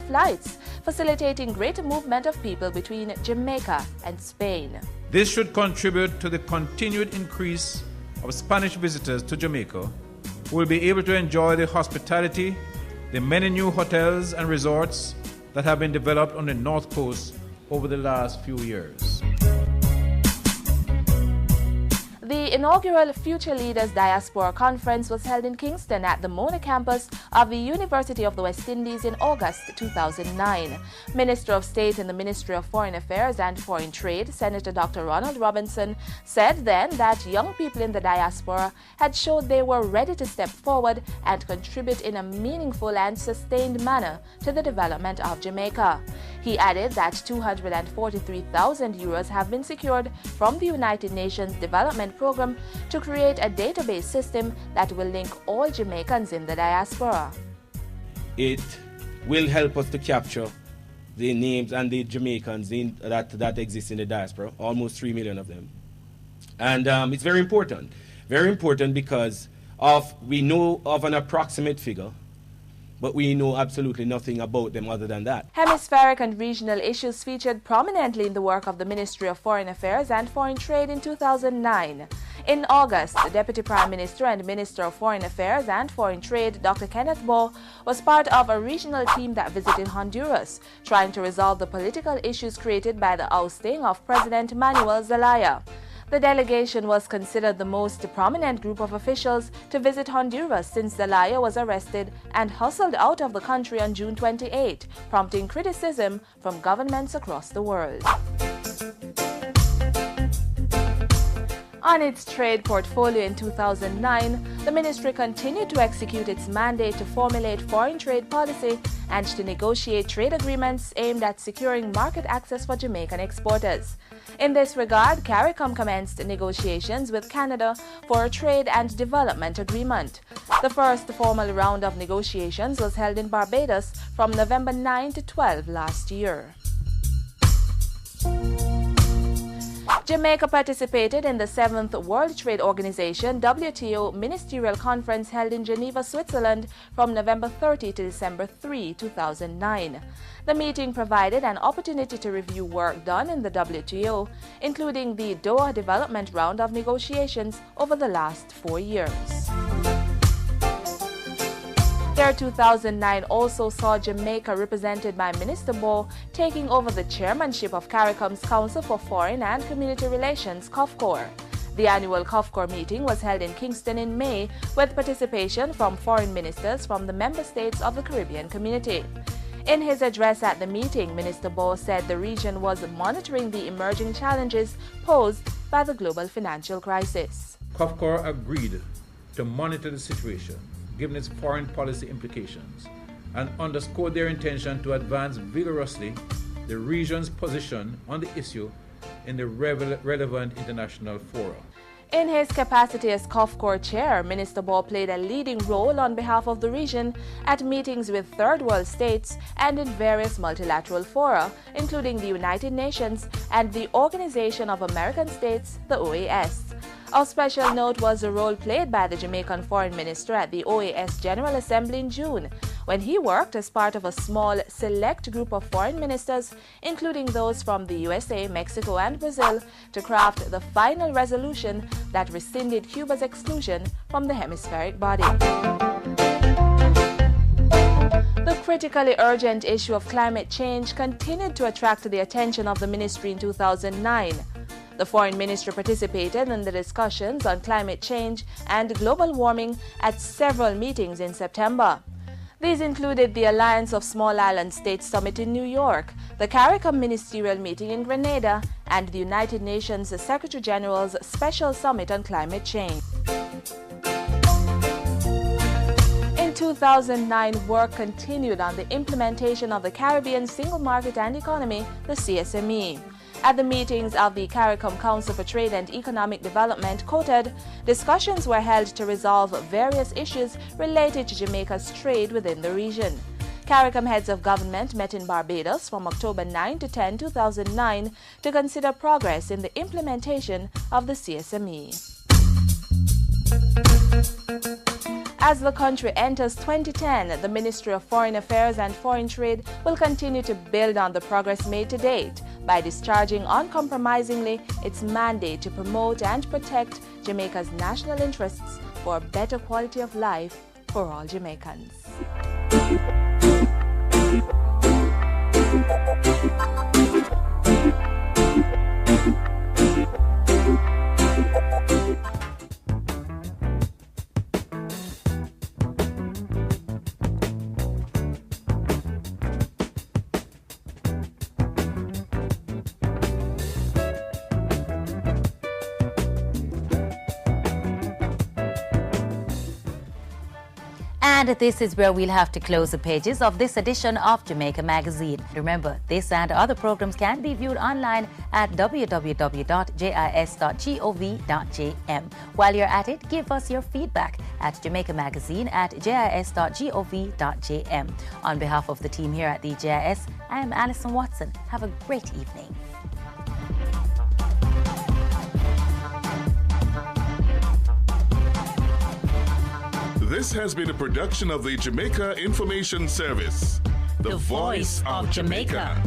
flights, facilitating greater movement of people between Jamaica and Spain. This should contribute to the continued increase of Spanish visitors to Jamaica, who will be able to enjoy the hospitality, the many new hotels and resorts that have been developed on the North Coast over the last few years. The inaugural Future Leaders Diaspora Conference was held in Kingston at the Mona campus of the University of the West Indies in August 2009. Minister of State in the Ministry of Foreign Affairs and Foreign Trade, Senator Dr. Ronald Robinson, said then that young people in the diaspora had showed they were ready to step forward and contribute in a meaningful and sustained manner to the development of Jamaica. He added that 243,000 euros have been secured from the United Nations Development Program to create a database system that will link all Jamaicans in the diaspora. It will help us to capture the names and the Jamaicans that exist in the diaspora, almost 3 million of them. And it's very important because we know of an approximate figure, but we know absolutely nothing about them other than that. Hemispheric and regional issues featured prominently in the work of the Ministry of Foreign Affairs and Foreign Trade in 2009. In August, the Deputy Prime Minister and Minister of Foreign Affairs and Foreign Trade, Dr. Kenneth Bowe, was part of a regional team that visited Honduras, trying to resolve the political issues created by the ousting of President Manuel Zelaya. The delegation was considered the most prominent group of officials to visit Honduras since Zelaya was arrested and hustled out of the country on June 28, prompting criticism from governments across the world. On its trade portfolio in 2009, the ministry continued to execute its mandate to formulate foreign trade policy and to negotiate trade agreements aimed at securing market access for Jamaican exporters. In this regard, CARICOM commenced negotiations with Canada for a trade and development agreement. The first formal round of negotiations was held in Barbados from November 9 to 12 last year. Jamaica participated in the 7th World Trade Organization WTO Ministerial Conference held in Geneva, Switzerland from November 30 to December 3, 2009. The meeting provided an opportunity to review work done in the WTO, including the Doha Development Round of negotiations over the last 4 years. Year 2009 also saw Jamaica represented by Minister Bowe taking over the chairmanship of CARICOM's Council for Foreign and Community Relations, COFCOR. The annual COFCOR meeting was held in Kingston in May with participation from foreign ministers from the member states of the Caribbean community. In his address at the meeting, Minister Bowe said the region was monitoring the emerging challenges posed by the global financial crisis. COFCOR agreed to monitor the situation, given its foreign policy implications, and underscored their intention to advance vigorously the region's position on the issue in the relevant international fora. In his capacity as COFCOR chair, Minister Bowe played a leading role on behalf of the region at meetings with third world states and in various multilateral fora, including the United Nations and the Organization of American States, the OAS. Of special note was the role played by the Jamaican Foreign Minister at the OAS General Assembly in June, when he worked as part of a small, select group of foreign ministers, including those from the USA, Mexico, and Brazil, to craft the final resolution that rescinded Cuba's exclusion from the hemispheric body. The critically urgent issue of climate change continued to attract the attention of the ministry in 2009. The Foreign Ministry participated in the discussions on climate change and global warming at several meetings in September. These included the Alliance of Small Island States Summit in New York, the CARICOM Ministerial Meeting in Grenada, and the United Nations Secretary General's Special Summit on Climate Change. In 2009, work continued on the implementation of the Caribbean Single Market and Economy, the CSME. At the meetings of the CARICOM Council for Trade and Economic Development, COTED, discussions were held to resolve various issues related to Jamaica's trade within the region. CARICOM heads of government met in Barbados from October 9 to 10, 2009 to consider progress in the implementation of the CSME. As the country enters 2010, the Ministry of Foreign Affairs and Foreign Trade will continue to build on the progress made to date by discharging uncompromisingly its mandate to promote and protect Jamaica's national interests for a better quality of life for all Jamaicans. And this is where we'll have to close the pages of this edition of Jamaica Magazine. Remember, this and other programs can be viewed online at www.jis.gov.jm. While you're at it, give us your feedback at Jamaica Magazine at jis.gov.jm. On behalf of the team here at the JIS, I am Alison Watson. Have a great evening. This has been a production of the Jamaica Information Service, the voice of Jamaica.